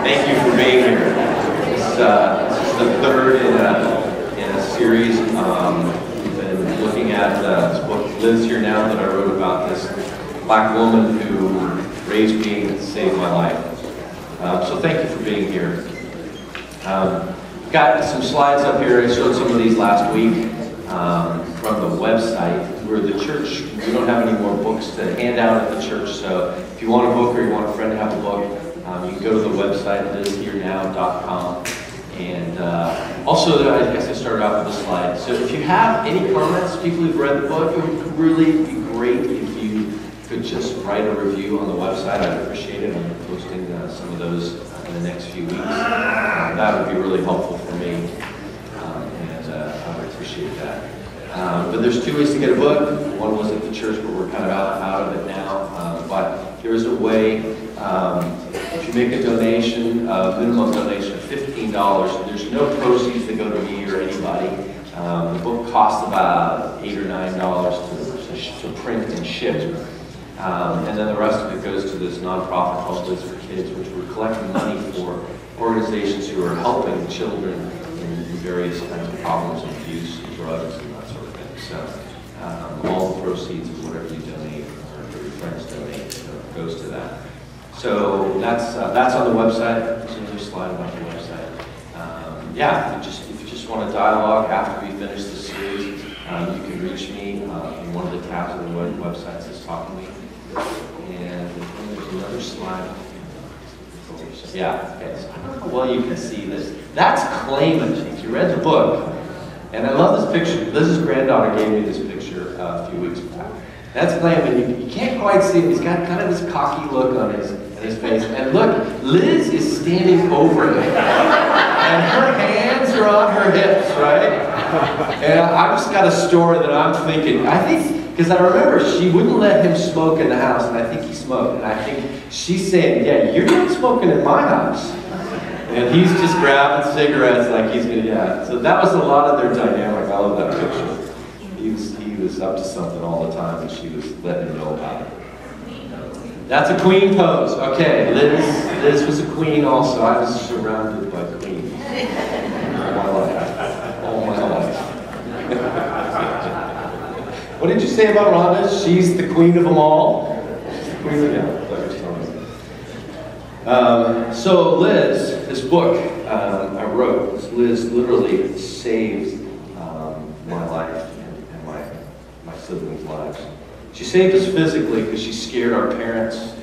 Thank you for being here. This is the third in a series. We've been looking at this book, Liz Here Now, that I wrote about this black woman who raised me and saved my life. So thank you for being here. Got some slides up here. I showed some of these last week from the website. We're the church. We don't have any more books to hand out at the church, so if you want a book or you want a friend to have a book, you can go to the website, lizherenow.com. And also, I guess I started out with a slide. So if you have any comments, people who've read the book, it would really be great if you could just write a review on the website. I'd appreciate it. I'm posting some of those in the next few weeks. That would be really helpful for me, and I would appreciate that. But there's two ways to get a book. One was at the church, but we're kind of out of it now. But there is a way, if you make a donation, minimum donation of $15, there's no proceeds that go to me or anybody. The book costs about $8 or $9 to print and ship. And then the rest of it goes to this nonprofit called Liz for Kids, which we're collecting money for organizations who are helping children in various kinds of problems, abuse, drugs, and that sort of thing. So all the proceeds of whatever you donate or your friends donate goes to that. So that's on the website. There's another slide about the website. If you just want to dialogue after we finish the series, you can reach me in one of the tabs of the website says Talk to Me. And there's another slide. Yeah, okay, so I don't know how well you can see this. That's Clayman. If you read the book, and I love this picture. Liz's granddaughter gave me this picture a few weeks back. That's Clayman. You can't quite see him. He's got kind of this cocky look on his face. And look, Liz is standing over him. And her hands are on her hips, right? And I've just got a story that I'm thinking, because I remember she wouldn't let him smoke in the house, and I think he smoked. And I think she's saying, yeah, you're not smoking in my house. And he's just grabbing cigarettes like he's going to, yeah. So that was a lot of their dynamic. I love that picture. He was up to something all the time, and she was letting him know about it. That's a queen pose. Okay, Liz was a queen also. I was surrounded by queens all my life. What did you say about Rhonda? She's the queen of them all? Queen of them. So Liz, this book I wrote, Liz literally saved my life and my siblings' lives. She saved us physically because she scared our parents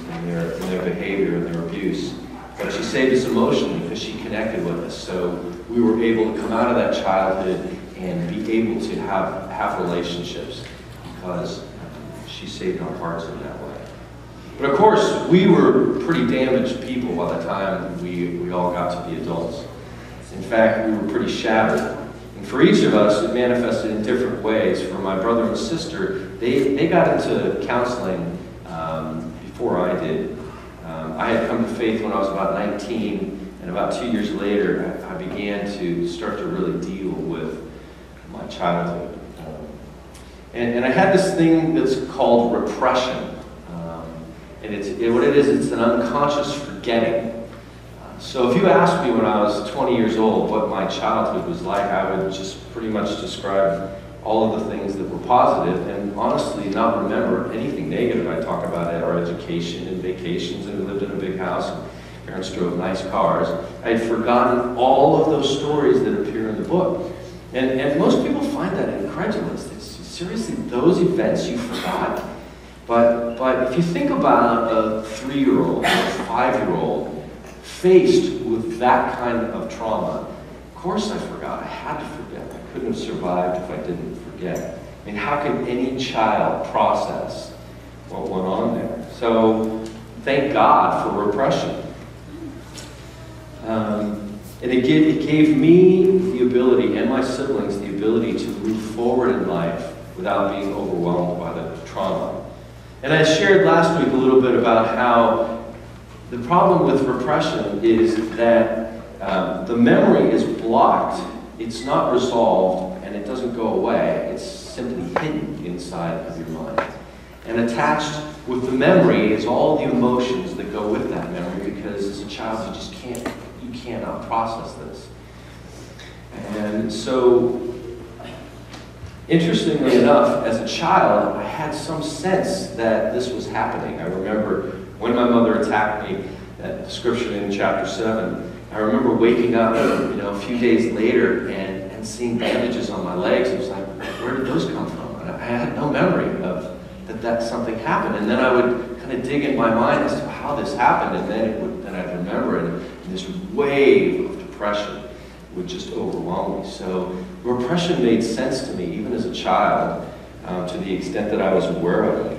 in their behavior and their abuse. But she saved us emotionally because she connected with us. So we were able to come out of that childhood and be able to have relationships because she saved our hearts in that way. But of course, we were pretty damaged people by the time we all got to be adults. In fact, we were pretty shattered. And for each of us, it manifested in different ways. For my brother and sister, they got into counseling before I did. I had come to faith when I was about 19, and about 2 years later, I began to start to really deal with my childhood. And I had this thing that's called repression. And what it is, it's an unconscious forgetting. So if you asked me when I was 20 years old what my childhood was like, I would just pretty much describe all of the things that were positive and honestly not remember anything negative. I talk about our education and vacations, and we lived in a big house, and parents drove nice cars. I'd forgotten all of those stories that appear in the book. And most people find that incredulous. It's, seriously, those events you forgot? But if you think about a 3-year-old or a 5-year-old faced with that kind of trauma, of course I forgot. I had to forget. I couldn't have survived if I didn't forget. I mean, how can any child process what went on there? So thank God for repression. And it gave me the ability, and my siblings, the ability to move forward in life without being overwhelmed by the trauma. And I shared last week a little bit about how the problem with repression is that the memory is blocked, it's not resolved, and it doesn't go away. It's simply hidden inside of your mind. And attached with the memory is all the emotions that go with that memory, because as a child you cannot process this. And so, interestingly enough, as a child, I had some sense that this was happening. I remember when my mother attacked me, that description in chapter 7, I remember waking up, a few days later and seeing bandages on my legs. It was like, where did those come from? And I had no memory of that something happened. And then I would kind of dig in my mind as to how this happened, and then I'd remember it, and this wave of depression would just overwhelm me. So repression made sense to me, even as a child, to the extent that I was aware of it.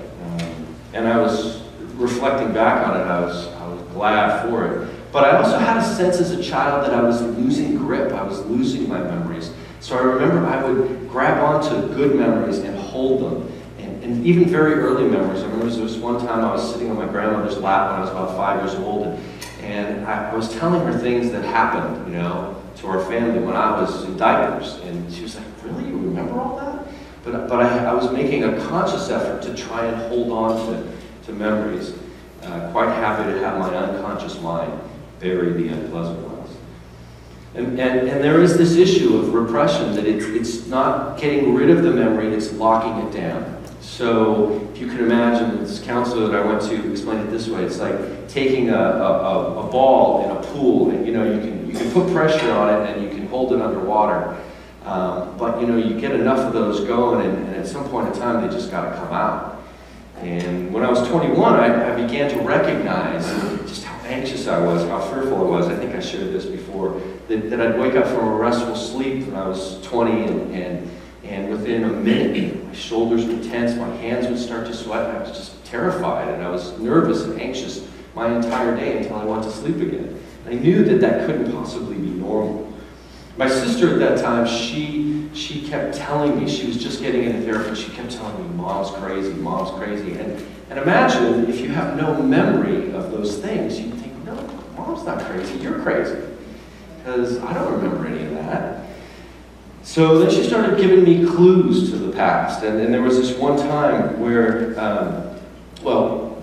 And I was reflecting back on it, I was glad for it. But I also had a sense as a child that I was losing grip, I was losing my memories. So I remember I would grab onto good memories and hold them. And even very early memories. I remember there was one time I was sitting on my grandmother's lap when I was about 5 years old, and I was telling her things that happened, to our family when I was in diapers. And she was like, really, you remember all that? But I was making a conscious effort to try and hold on to memories. Quite happy to have my unconscious mind bury the unpleasant ones. And there is this issue of repression, that it's not getting rid of the memory, it's locking it down. So if you can imagine, this counselor that I went to explained it this way: it's like taking a ball in a pool, and you can put pressure on it and you can hold it underwater, but you get enough of those going, and at some point in time they just got to come out. And when I was 21, I began to recognize just how anxious I was, how fearful I was. I think I shared this before, that I'd wake up from a restful sleep when I was 20, and within a minute, my shoulders would tense, my hands would start to sweat, and I was just terrified, and I was nervous and anxious my entire day until I went to sleep again. I knew that couldn't possibly be normal. My sister at that time, she kept telling me, she was just getting into therapy, she kept telling me, Mom's crazy, Mom's crazy. And imagine if you have no memory of those things, you'd think, no, Mom's not crazy, you're crazy. Because I don't remember any of that. So then she started giving me clues to the past, and there was this one time where,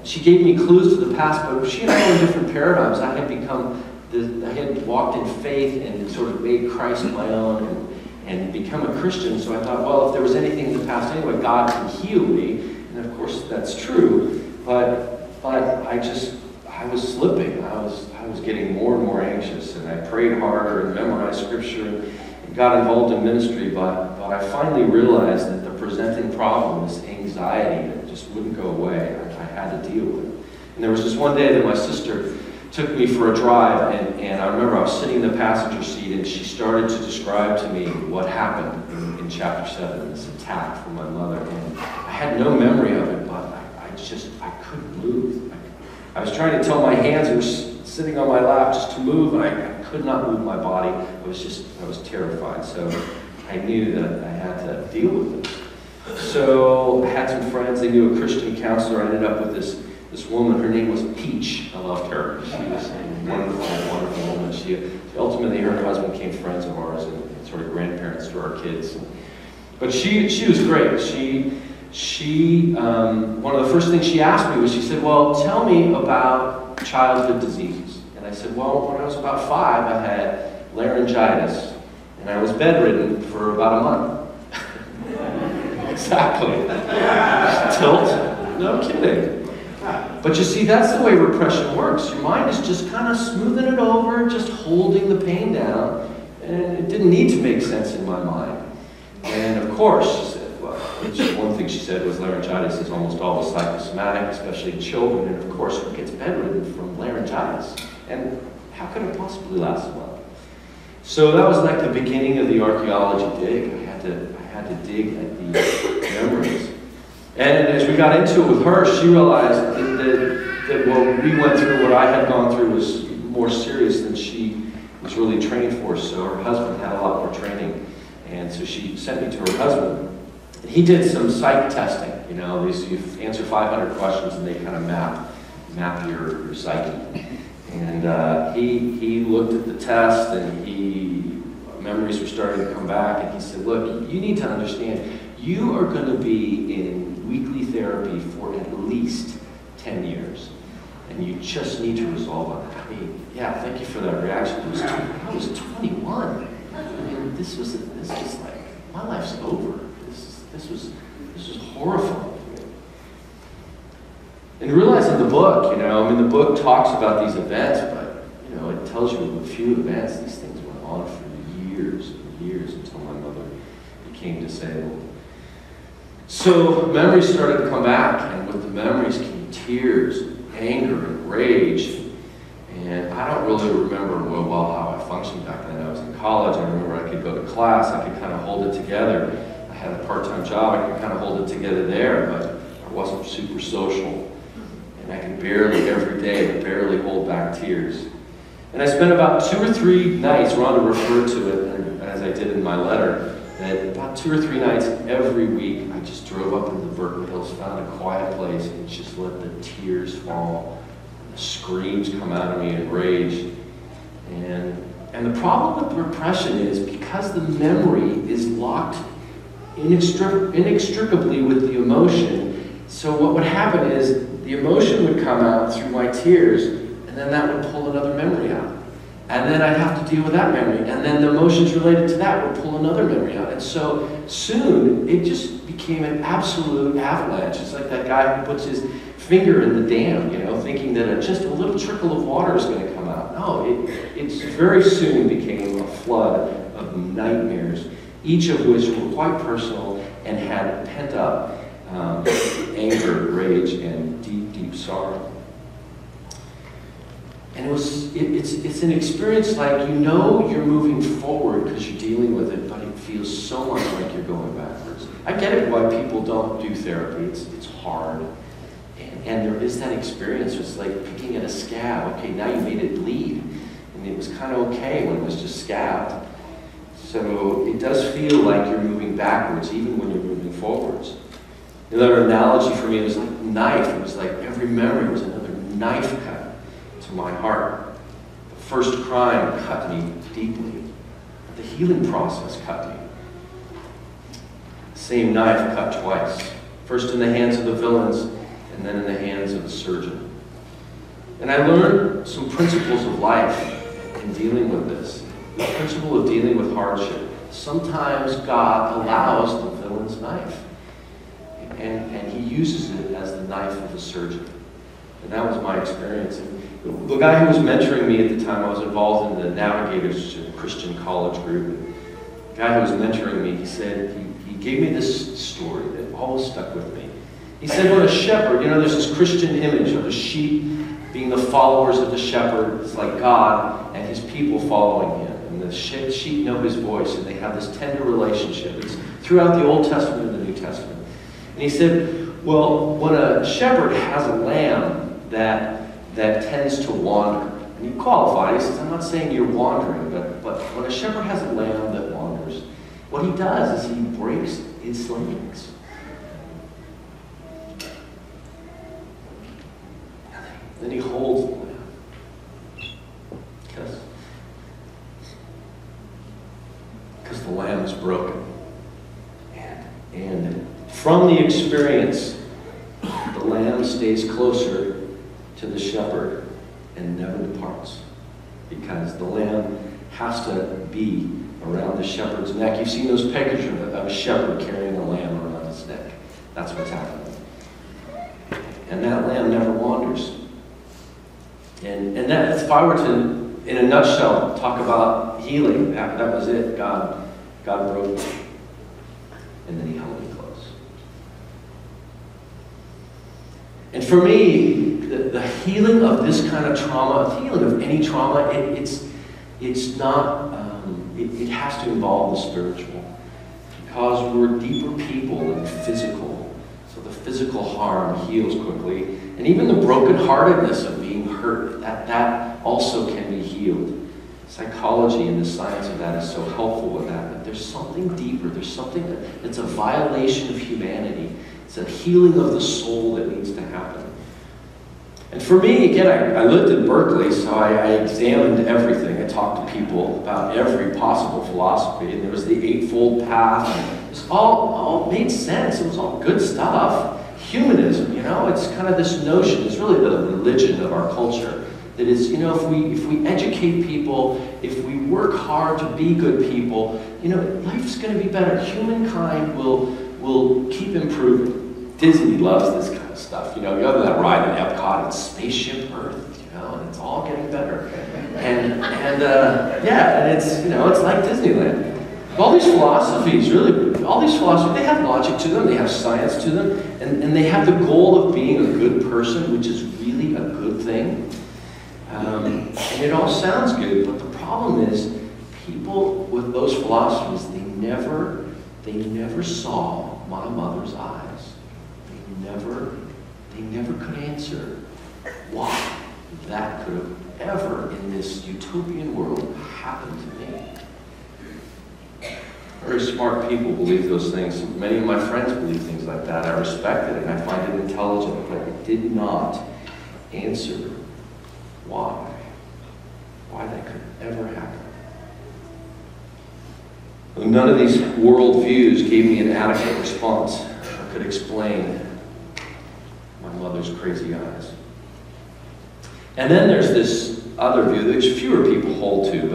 she gave me clues to the past, but she and I were in different paradigms. I had walked in faith and sort of made Christ my own and become a Christian. So I thought, well, if there was anything in the past anyway, God can heal me, and of course that's true. But I was slipping. I was getting more and more anxious, and I prayed harder and memorized scripture and got involved in ministry, but I finally realized that the presenting problem, this anxiety that just wouldn't go away, I had to deal with it. And there was this one day that my sister took me for a drive, and I remember I was sitting in the passenger seat, and she started to describe to me what happened in chapter 7, this attack from my mother. And I had no memory of it, but I couldn't move. I was trying to tell my hands that were sitting on my lap just to move, and I could not move my body. I was terrified. So I knew that I had to deal with this. So I had some friends, they knew a Christian counselor. I ended up with this woman. Her name was Peach. I loved her. She was a wonderful, wonderful woman. She ultimately, her husband became friends of ours and sort of grandparents to our kids. But she was great. One of the first things she asked me was, she said, well, tell me about childhood diseases. And I said, well, when I was about 5, I had laryngitis, and I was bedridden for about a month. Exactly. Tilt? No kidding. But you see, that's the way repression works. Your mind is just kind of smoothing it over, just holding the pain down, and it didn't need to make sense in my mind. And of course, she said, well, one thing she said was laryngitis is almost always psychosomatic, especially in children, and of course, who gets bedridden from laryngitis? And how could it possibly last a month? So that was like the beginning of the archaeology dig. I had to dig at these memories. And as we got into it with her, she realized that what we went through, what I had gone through, was more serious than she was really trained for. So her husband had a lot more training. And so she sent me to her husband. And he did some psych testing. You answer 500 questions and they kind of map your psyche. And he looked at the test, and memories were starting to come back, and he said, look, you need to understand, you are going to be in weekly therapy for at least 10 years. And you just need to resolve on that. I mean, yeah, thank you for that reaction. I was 21. I mean, this was like, my life's over. This was horrifying. And realizing the book, the book talks about these events, but, it tells you a few events. These things went on for years and years until my mother became disabled. So memories started to come back, and with the memories came tears, anger, and rage. And I don't really remember well how I functioned back then. I was in college. I remember I could go to class. I could kind of hold it together. I had a part-time job. I could kind of hold it together there, but I wasn't super social. And I could every day, barely hold back tears. And I spent about 2 or 3 nights, Rhonda referred to it, and as I did in my letter, that about 2 or 3 nights every week, I just drove up into the Berkeley Hills, found a quiet place, and just let the tears fall, and the screams come out of me in rage. And the problem with repression is because the memory is locked inextricably with the emotion, so what would happen is the emotion would come out through my tears, and then that would pull another memory out. And then I'd have to deal with that memory. And then the emotions related to that would pull another memory out. And so soon, it just became an absolute avalanche. It's like that guy who puts his finger in the dam, thinking that just a little trickle of water is going to come out. No, it very soon became a flood of nightmares, each of which were quite personal and had pent-up anger, rage, and deep, deep sorrow. And it's an experience like you're moving forward because you're dealing with it, but it feels so much like you're going backwards. I get it why people don't do therapy. It's hard. And there is that experience. It's like picking at a scab. Okay, now you made it bleed. And it was kind of okay when it was just scabbed. So it does feel like you're moving backwards even when you're moving forwards. Another analogy for me was like a knife. It was like every memory was another knife cut to my heart. The first crime cut me deeply. The healing process cut me. The same knife cut twice. First in the hands of the villains, and then in the hands of the surgeon. And I learned some principles of life in dealing with this. The principle of dealing with hardship. Sometimes God allows the villain's knife. And he uses it as the knife of the surgeon. And that was my experience. And the guy who was mentoring me at the time, I was involved in the Navigators Christian College group. And the guy who was mentoring me, he said, he gave me this story that always stuck with me. He said, when a shepherd, there's this Christian image of the sheep being the followers of the shepherd. It's like God and his people following him. And the sheep know his voice, and they have this tender relationship. It's throughout the Old Testament and the New Testament. And he said, well, when a shepherd has a lamb that tends to wander, and he qualified, he says, I'm not saying you're wandering, but when a shepherd has a lamb that wanders, what he does is he breaks its legs. Then he holds the lamb. Because the lamb is broken. And from the experience, the lamb stays closer to the shepherd and never departs. Because the lamb has to be around the shepherd's neck. You've seen those pictures of a shepherd carrying a lamb around his neck. That's what's happening. And that lamb never wanders. And that, if I were to, in a nutshell, talk about healing, that was it. God broke me. And then he held me close. And for me, the healing of this kind of trauma, the healing of any trauma, it's not, it has to involve the spiritual. Because we're deeper people than physical. So the physical harm heals quickly. And even the brokenheartedness of being hurt, that also can be healed. Psychology and the science of that is so helpful with that. But there's something deeper. There's something that's a violation of humanity. It's a healing of the soul that needs to happen. And for me, again, I lived in Berkeley, so I examined everything. I talked to people about every possible philosophy. And there was the Eightfold Path. And it was all made sense. It was all good stuff. humanism, it's kind of this notion, it's really the religion of our culture, that is, if we educate people, if we work hard to be good people, life's going to be better. Humankind will keep improving. Disney loves this kind of stuff. You go to that ride in Epcot, it's Spaceship Earth, and it's all getting better. And it's like Disneyland. All these philosophies, they have logic to them, they have science to them, and they have the goal of being a good person, which is really a good thing. And it all sounds good, but the problem is, people with those philosophies, they never saw my mother's eyes. They never could answer why that could have ever, in this utopian world, happened to me. Very smart people believe those things. Many of my friends believe things like that. I respect it and I find it intelligent, but it did not answer why that could ever happen. None of these worldviews gave me an adequate response that could explain my mother's crazy eyes. And then there's this other view, which fewer people hold to,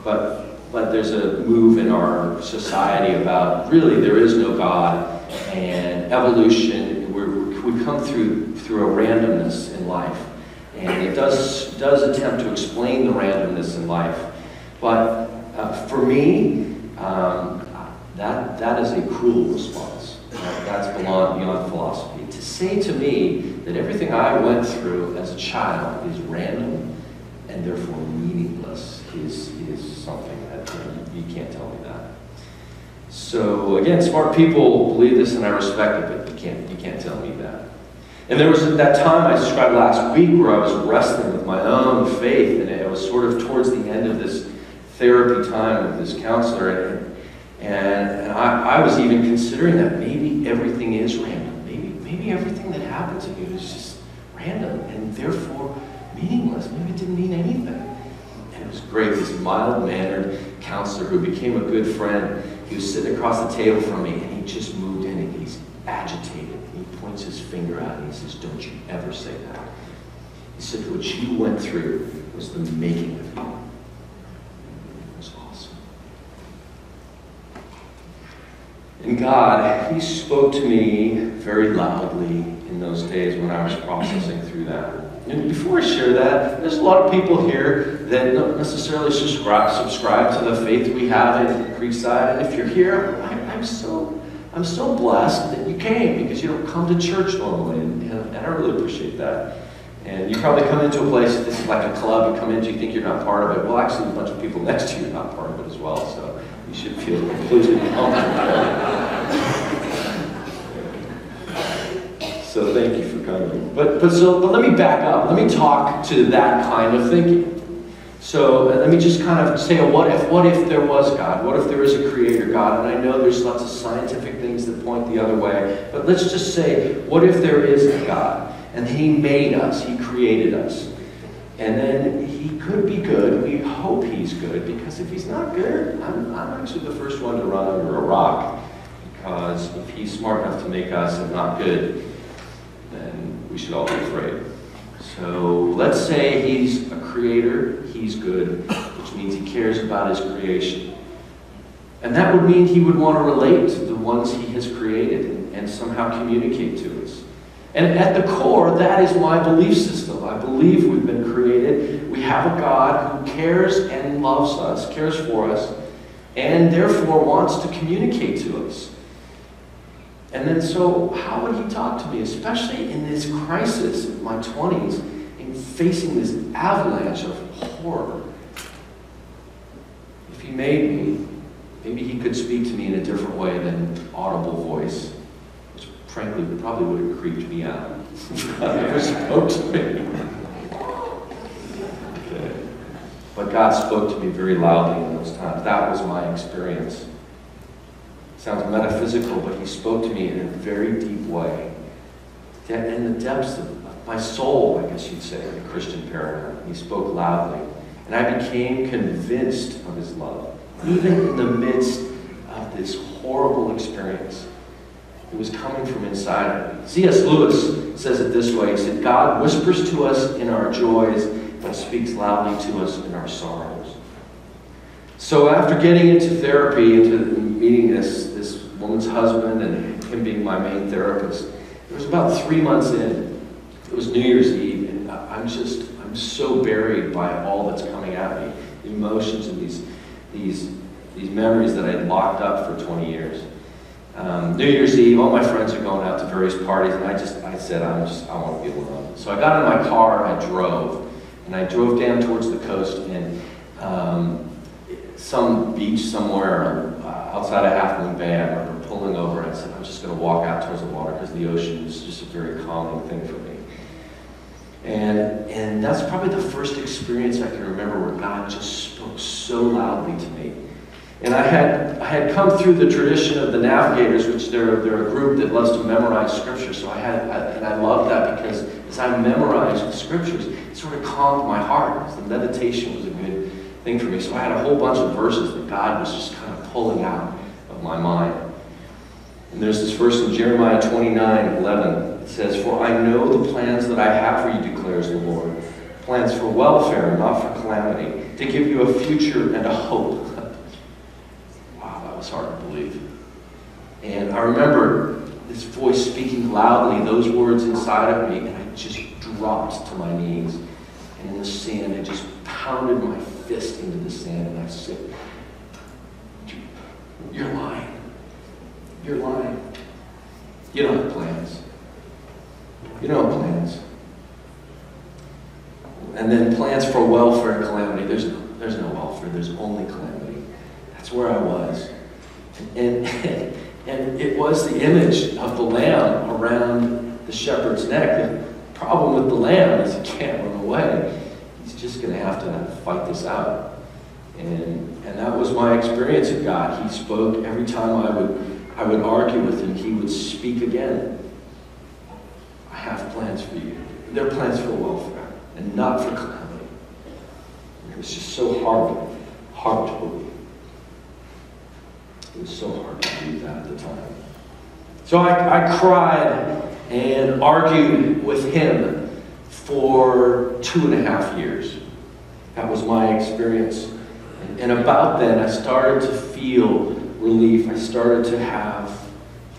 but there's a move in our society about really there is no God and evolution. We come through a randomness in life, and it does attempt to explain the randomness in life. But for me, that is a cruel response. That's beyond philosophy. To say to me that everything I went through as a child is random and therefore meaningless is something that you can't tell me that. So again, smart people believe this, and I respect it, but you can't tell me that. And there was that time I described last week where I was wrestling with my own faith, and it was sort of towards the end of this therapy time with this counselor, and I was even considering that maybe everything is random. Maybe everything that happened to you is just random and therefore meaningless. Maybe it didn't mean anything. And it was great. This mild-mannered counselor who became a good friend, he was sitting across the table from me, and he just moved in, and he's agitated. And he points his finger out, and he says, "Don't you ever say that." He said, "What you went through was the making of you." It was awesome. And God, He spoke to me very loudly in those days when I was processing through that. And before I share that, there's a lot of people here that don't necessarily subscribe to the faith we have in Creekside. And if you're here, I'm so blessed that you came, because you don't come to church normally, and I really appreciate that. And you probably come into a place, this is like a club, you come into, you think you're not part of it. Well, actually, a bunch of people next to you are not part of it as well, so you should feel completely comfortable. So thank you for coming. But let me back up. Let me talk to that kind of thinking. So let me just kind of say, what if there was God? What if there is a creator God? And I know there's lots of scientific things that point the other way, but let's just say, what if there is a God? And He made us, He created us. And then He could be good. We hope He's good, because if He's not good, I'm actually the first one to run under a rock. Because if He's smart enough to make us and not good, then we should all be afraid. So let's say He's a creator, He's good, which means He cares about His creation. And that would mean He would want to relate to the ones He has created and somehow communicate to us. And at the core, that is my belief system. I believe we've been created. We have a God who cares and loves us, cares for us, and therefore wants to communicate to us. And then so how would He talk to me, especially in this crisis of my 20s, in facing this avalanche of horror? If He made me, maybe He could speak to me in a different way than audible voice, which frankly probably would have creeped me out if God ever spoke to me. Okay. But God spoke to me very loudly in those times. That was my experience. Sounds metaphysical, but He spoke to me in a very deep way. In the depths of my soul, I guess you'd say, in the Christian paradigm. He spoke loudly. And I became convinced of His love, even in the midst of this horrible experience. It was coming from inside of me. C.S. Lewis says it this way. He said, God whispers to us in our joys, but speaks loudly to us in our sorrows. So after getting into therapy, into meeting this woman's husband and him being my main therapist, it was about 3 months in. It was New Year's Eve, and I'm so buried by all that's coming at me, the emotions and these memories that I had locked up for 20 years. New Year's Eve, all my friends are going out to various parties, and I said, I want to be alone. So I got in my car and I drove down towards the coast, and some beach somewhere outside of Half Moon Bay, I remember pulling over, and I said, I'm just going to walk out towards the water because the ocean is just a very calming thing for me. And that's probably the first experience I can remember where God just spoke so loudly to me. And I had come through the tradition of the Navigators, which they're a group that loves to memorize scripture. So I loved that because as I memorized the scriptures, it sort of calmed my heart. The meditation was a good thing for me. So I had a whole bunch of verses that God was just kind of pulling out of my mind. And there's this verse in Jeremiah 29:11. It says, "For I know the plans that I have for you, declares the Lord. Plans for welfare, not for calamity, to give you a future and a hope." Wow, that was hard to believe. And I remember this voice speaking loudly, those words inside of me, and I just dropped to my knees. And in the sand, I just pounded my fist into the sand, and I said, "You're lying. You're lying. You don't have plans. You don't have plans." And then plans for welfare and calamity. There's no welfare. There's only calamity. That's where I was. And it was the image of the lamb around the shepherd's neck. The problem with the lamb is he can't run away. He's just going to have to fight this out. And that was my experience of God. He spoke every time I would argue with him. He would speak again. I have plans for you. They're plans for welfare and not for calamity. It was just so hard to believe. It was so hard to believe that at the time. So I cried and argued with him for 2.5 years. That was my experience. And about then, I started to feel relief. I started to have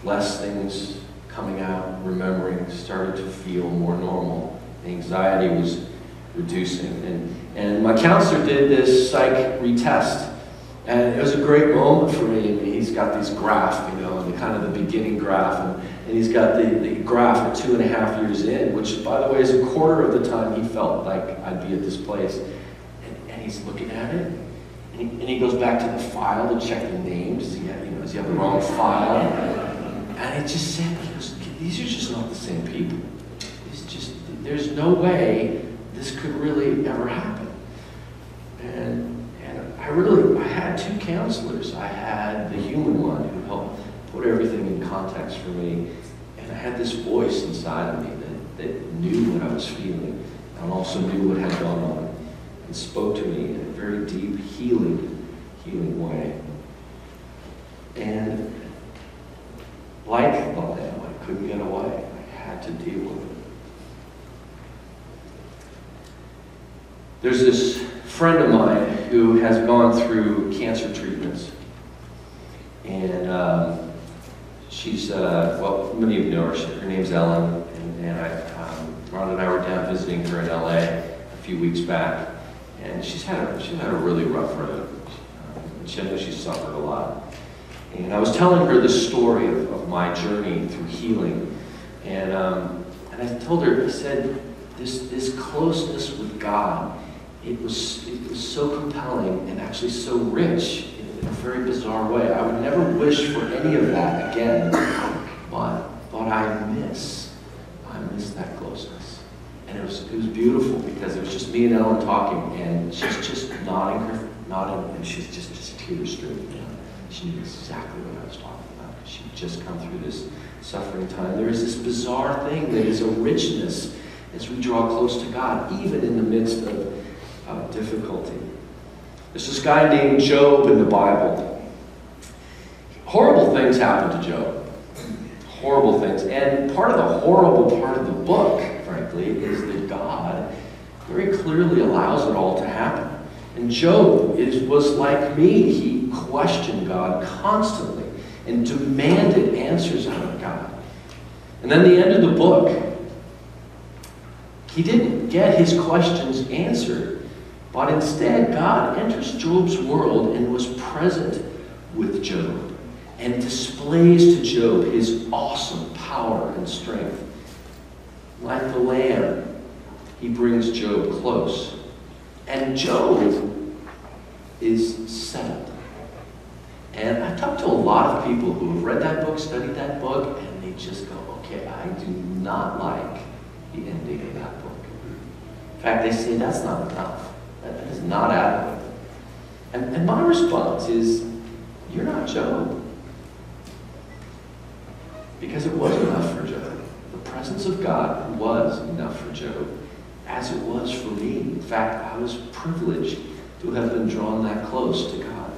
less things coming out, remembering, started to feel more normal. Anxiety was reducing. And my counselor did this psych retest. And it was a great moment for me. And he's got these graphs, and the kind of the beginning graph. And he's got the graph at 2.5 years in, which, by the way, is a quarter of the time he felt like I'd be at this place. And he's looking at it. And he goes back to the file to check the names. Does he have the wrong file? And it just said, these are just not the same people. There's no way this could really ever happen. And I had 2 counselors. I had the human one who helped put everything in context for me. And I had this voice inside of me that knew what I was feeling and also knew what had gone on and spoke to me in a very deep, healing way. And like the lamb, I couldn't get away. I had to deal with it. There's this friend of mine who has gone through cancer treatments. And she's, many of you know her. Her name's Ellen. And Ron and I were down visiting her in LA a few weeks back. And she's had a really rough road. I know she's suffered a lot. And I was telling her the story of my journey through healing. And I told her, I said, this closeness with God, it was so compelling and actually so rich in a very bizarre way. I would never wish for any of that again, but I miss that closeness. And it was beautiful because it was just me and Ellen talking, and she's just nodding, and she's just tears streaming down. She knew exactly what I was talking about. She'd just come through this suffering time. There is this bizarre thing that is a richness as we draw close to God, even in the midst of difficulty. There's this guy named Job in the Bible. Horrible things happened to Job. horrible things. And part of the horrible part of the book, frankly, is that God very clearly allows it all to happen. And Job was like me. He questioned God constantly and demanded answers out of God. And then the end of the book, he didn't get his questions answered, but instead God enters Job's world and was present with Job and displays to Job his awesome power and strength. Like the lamb, he brings Job close. And Job is settled. And I've talked to a lot of people who have read that book, studied that book, and they just go, okay, I do not like the ending of that book. In fact, they say that's not enough. That is not adequate. And my response is, you're not Job. Because it was enough for Job. The presence of God was enough for Job, as it was for me. In fact, I was privileged to have been drawn that close to God,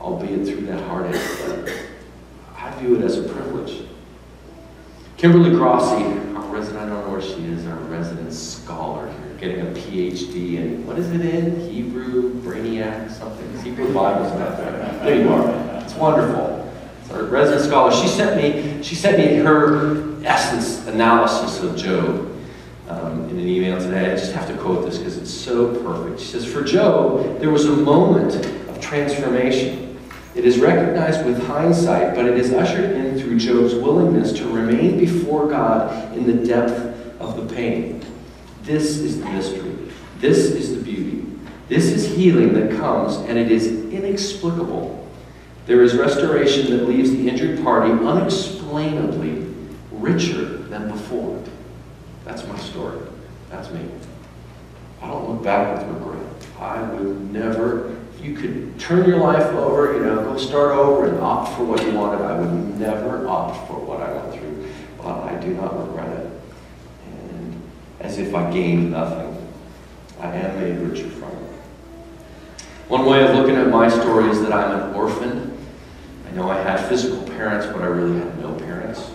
albeit through that heartache. But I view it as a privilege. Kimberly Grossi, our resident, I don't know where she is, our resident scholar here, getting a PhD in, what is it in? Hebrew, Brainiac, something. Hebrew Bible's not there. There you are. It's wonderful. It's our resident scholar. She sent me her essence analysis of Job in an email today. I just have to quote this because it's so perfect. She says, for Job, there was a moment of transformation. It is recognized with hindsight, but it is ushered in through Job's willingness to remain before God in the depth of the pain. This is the mystery. This is the beauty. This is healing that comes, and it is inexplicable. There is restoration that leaves the injured party unexplainably richer than before. That's my story. That's me. I don't look back with regret. I would never, if you could turn your life over, go start over and opt for what you wanted, I would never opt for what I went through. But I do not regret it. And as if I gained nothing, I am made richer from it. One way of looking at my story is that I'm an orphan. I know I had physical parents, but I really had no parents.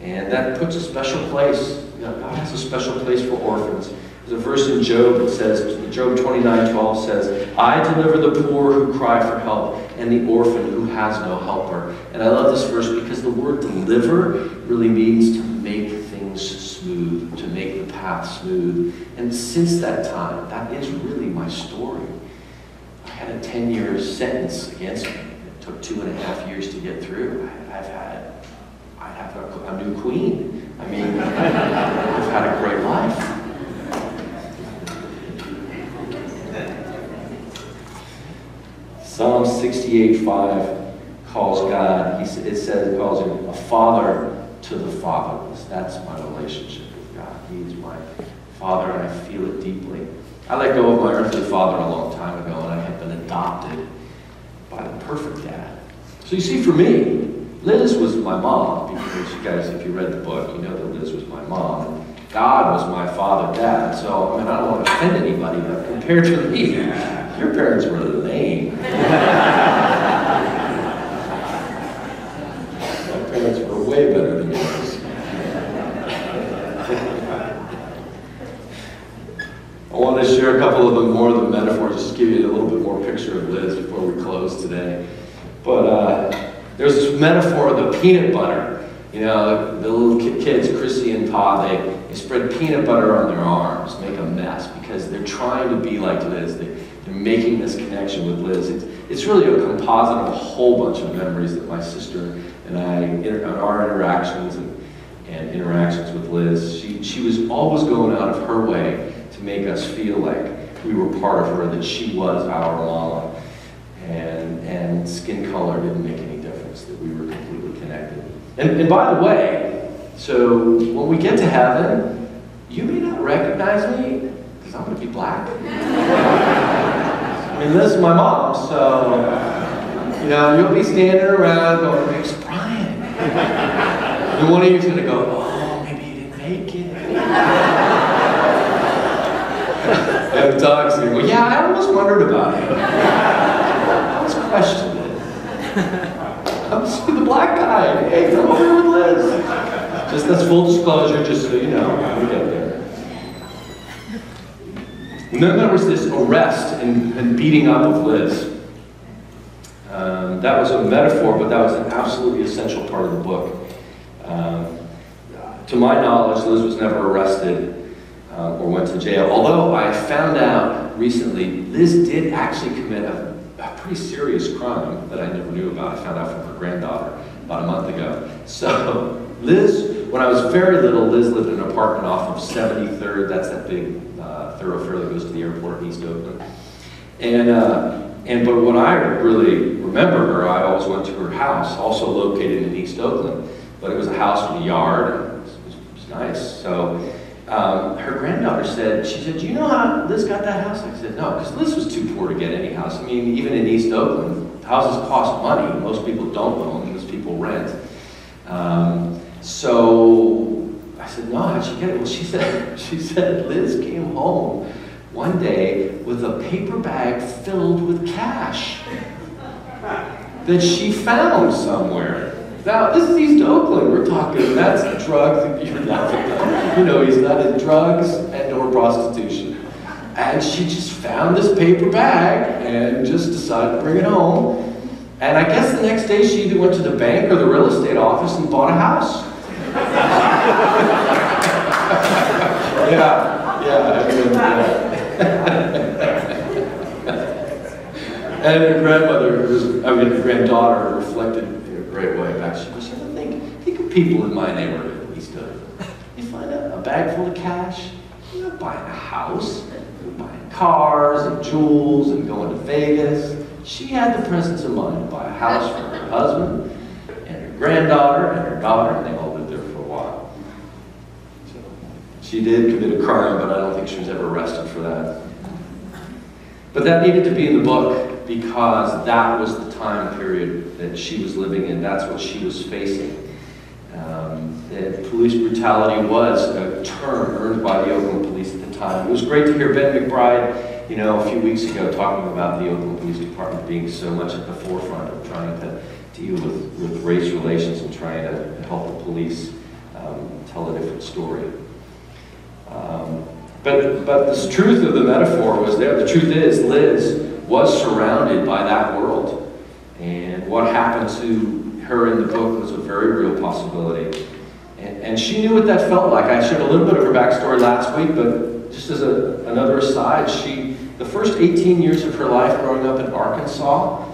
And that puts a special place. God has a special place for orphans. There's a verse in Job that says, Job 29:12 says, I deliver the poor who cry for help, and the orphan who has no helper. And I love this verse because the word deliver really means to make things smooth, to make the path smooth. And since that time, that is really my story. I had a 10-year sentence against me. It took 2.5 years to get through. I have a new queen. I mean, I've had a great life. Psalm 68:5 calls God, it calls him a father to the fatherless. That's my relationship with God. He is my father, and I feel it deeply. I let go of my earthly father a long time ago, and I have been adopted by the perfect dad. So you see, for me, Liz was my mom, because you guys, if you read the book, you know that Liz was my mom. And God was my father, dad. So, I don't want to offend anybody, but compared to me, your parents were lame. My parents were way better than yours. I want to share a couple of them more of the metaphors, just to give you a little bit more picture of Liz before we close today. But there's this metaphor of the peanut butter. The little kids, Chrissy and Pa, they spread peanut butter on their arms, make a mess, because they're trying to be like Liz. They're making this connection with Liz. It's really a composite of a whole bunch of memories that my sister and I, our interactions and interactions with Liz, she was always going out of her way to make us feel like we were part of her, that she was our mama. And skin color didn't make any difference, that we were completely connected. And by the way, so when we get to heaven, you may not recognize me, because I'm going to be black. Liz is my mom, so, you'll be standing around going, where's Brian? And one of you's going to go, oh, maybe he didn't make it. And Doug's going to go, yeah, I almost wondered about it. I was questioning it. I'm the black guy. Hey, come over with Liz. Just that's full disclosure, just so you know. We'll get there. And then there was this arrest and beating up of Liz. That was a metaphor, but that was an absolutely essential part of the book. To my knowledge, Liz was never arrested or went to jail. Although I found out recently, Liz did actually commit a pretty serious crime that I never knew about. I found out from her granddaughter about a month ago. So Liz, when I was very little, Liz lived in an apartment off of 73rd. That's that big thoroughfare that goes to the airport in East Oakland. But when I really remember her, I always went to her house, also located in East Oakland. But it was a house with a yard, and it was nice. So her granddaughter said, she said, "Do you know how Liz got that house?" I said, "No, because Liz was too poor to get any house. I mean, even in East Oakland, houses cost money. Most people don't own, most people rent." So I said, "No, how'd she get it?" Well, she said Liz came home one day with a paper bag filled with cash that she found somewhere. Now, this is East Oakland we're talking. That's drugs. You're laughing. You know, he's not in drugs and or prostitution. And she just found this paper bag and just decided to bring it home. And I guess the next day she either went to the bank or the real estate office and bought a house. And her grandmother, her granddaughter, reflected in a great way back. She said, think of people in my neighborhood in East Oakland. You find a bag full of cash, you're not buying a house, you're buying cars and jewels and going to Vegas. She had the presence of mind to buy a house for her husband and her granddaughter and her daughter, and they all lived there for a while. So she did commit a crime, but I don't think she was ever arrested for that. But that needed to be in the book because that was the time period that she was living in. That's what she was facing. That police brutality was a term earned by the Oakland police at the time. It was great to hear Ben McBride, you know, a few weeks ago talking about the Oakland Police Department being so much at the forefront of trying to deal with race relations and trying to help the police tell a different story. But the truth of the metaphor was there. The truth is, Liz was surrounded by that world. And what happened to her in the book was a very real possibility. And she knew what that felt like. I shared a little bit of her backstory last week, but just as another aside, the first 18 years of her life growing up in Arkansas,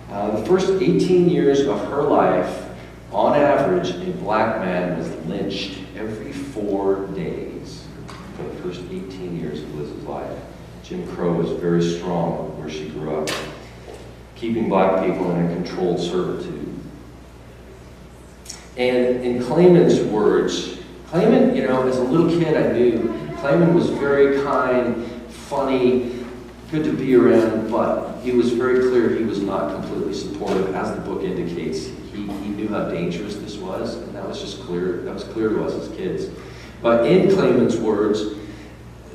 the first 18 years of her life, on average, a black man was lynched every 4 days for the first 18 years of Liz's life. Jim Crow was very strong where she grew up, keeping black people in a controlled servitude. And in Clayman's words, Clayman, you know, as a little kid I knew, Clayman was very kind, funny, good to be around, but he was very clear he was not completely supportive, as the book indicates. He knew how dangerous this was, and that was just clear. That was clear to us as kids. But in Clayman's words,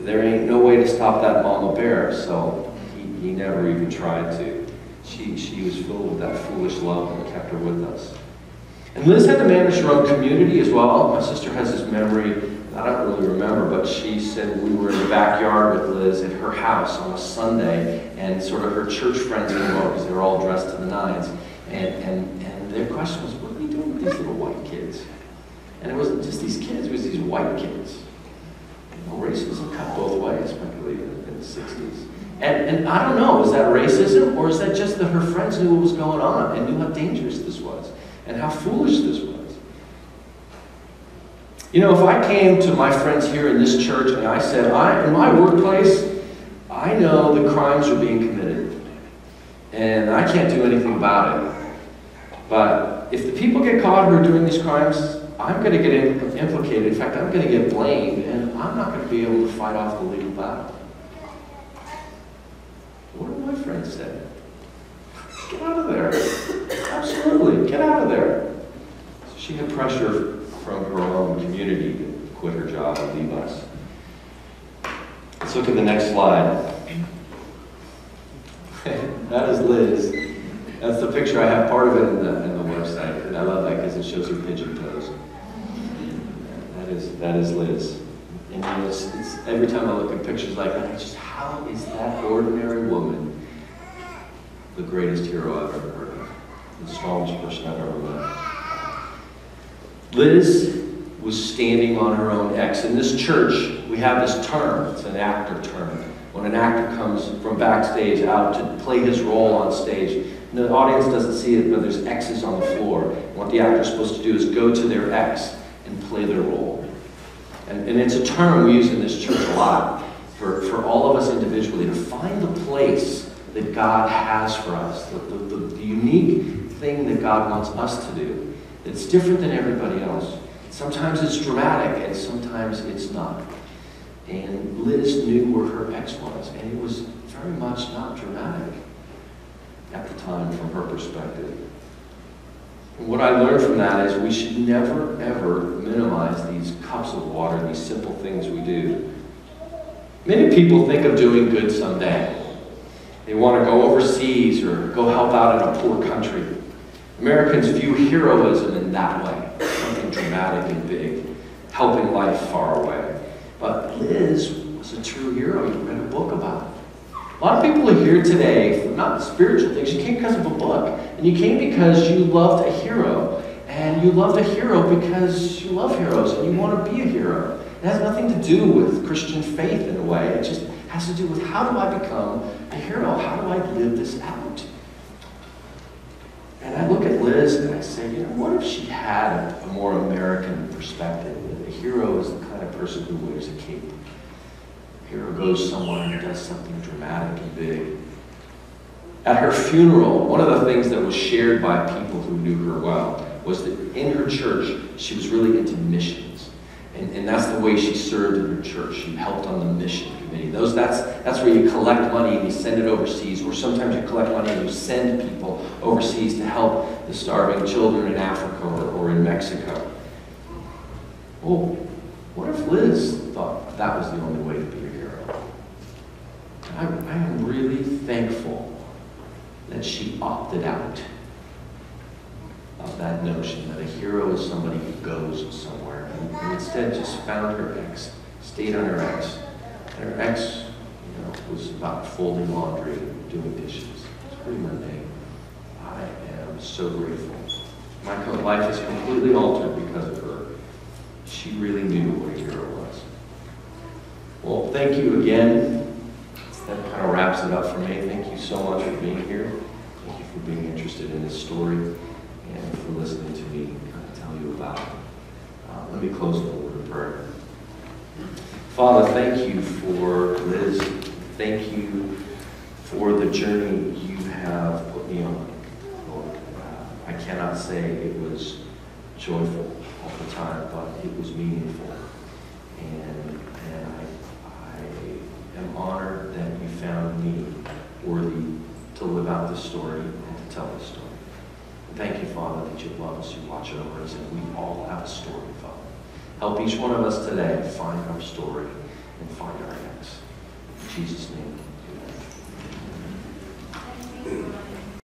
there ain't no way to stop that mama bear, so he never even tried to. She was filled with that foolish love that kept her with us. And Liz had to manage her own community as well. My sister has this memory, I don't really remember, but she said we were in the backyard with Liz at her house on a Sunday, and sort of her church friends came over because they were all dressed to the nines. And their question was, what are we doing with these little white kids? And it wasn't just these kids, it was these white kids. You know, racism cut both ways, particularly in the 60s. And I don't know, is that racism, or is that just that her friends knew what was going on and knew how dangerous this was and how foolish this was? You know, if I came to my friends here in this church and I said, in my workplace, I know the crimes are being committed, and I can't do anything about it. But if the people get caught who are doing these crimes, I'm going to get implicated. In fact, I'm going to get blamed, and I'm not going to be able to fight off the legal battle. What do my friends say? Get out of there. Absolutely, get out of there. So she had pressure from her own community to quit her job and leave us. Let's look at the next slide. That is Liz That's the picture. I have part of it in the website, and I love that because it shows her pigeon toes. That is Liz. And you know, it's every time I look at pictures like that, it's just, how is that ordinary woman the greatest hero I've ever heard of? The strongest person I've ever met. Liz was standing on her own X. In this church, we have this term. It's an actor term. When an actor comes from backstage out to play his role on stage, the audience doesn't see it, but there's X's on the floor. And what the actor's supposed to do is go to their X and play their role. And it's a term we use in this church a lot for all of us individually, to find the place that God has for us, the unique thing that God wants us to do. It's different than everybody else. Sometimes it's dramatic, and sometimes it's not. And Liz knew where her X was, and it was very much not dramatic at the time from her perspective. And what I learned from that is we should never, ever minimize these cups of water, these simple things we do. Many people think of doing good someday. They want to go overseas or go help out in a poor country. Americans view heroism in that way, something dramatic and big, helping life far away. But Liz was a true hero. You read a book about it. A lot of people are here today for not spiritual things. You came because of a book. And you came because you loved a hero. And you loved a hero because you love heroes and you want to be a hero. It has nothing to do with Christian faith in a way. It just has to do with, how do I become a hero? How do I live this out? And I look at Liz and I say, you know, what if she had a more American perspective? That a hero is the kind of person who wears a cape. A hero goes somewhere and does something dramatic and big. At her funeral, one of the things that was shared by people who knew her well was that in her church, she was really into missions. And that's the way she served in her church. She helped on the mission committee. That's where you collect money and you send it overseas, or sometimes you collect money and you send people overseas to help the starving children in Africa or in Mexico. Well, what if Liz thought that was the only way to be a hero? I am really thankful that she opted out of that notion that a hero is somebody who goes somewhere, and instead just found her X, stayed on her X. And her X, you know, was about folding laundry and doing dishes. It's pretty mundane. I am so grateful. My life is completely altered because of her. She really knew what a hero was. Well, thank you again. That kind of wraps it up for me. Thank you so much for being here. Thank you for being interested in this story and for listening to me kind of tell you about it. Let me close with a word of prayer. Father, thank you for Liz. Thank you for the journey you have put me on, Lord. I cannot say it was joyful all the time, but it was meaningful. And I am honored that you found me worthy to live out this story and to tell this story. And thank you, Father, that you love us, you watch over us, and we all have a story, Father. Help each one of us today find our story and find our next. In Jesus' name, amen.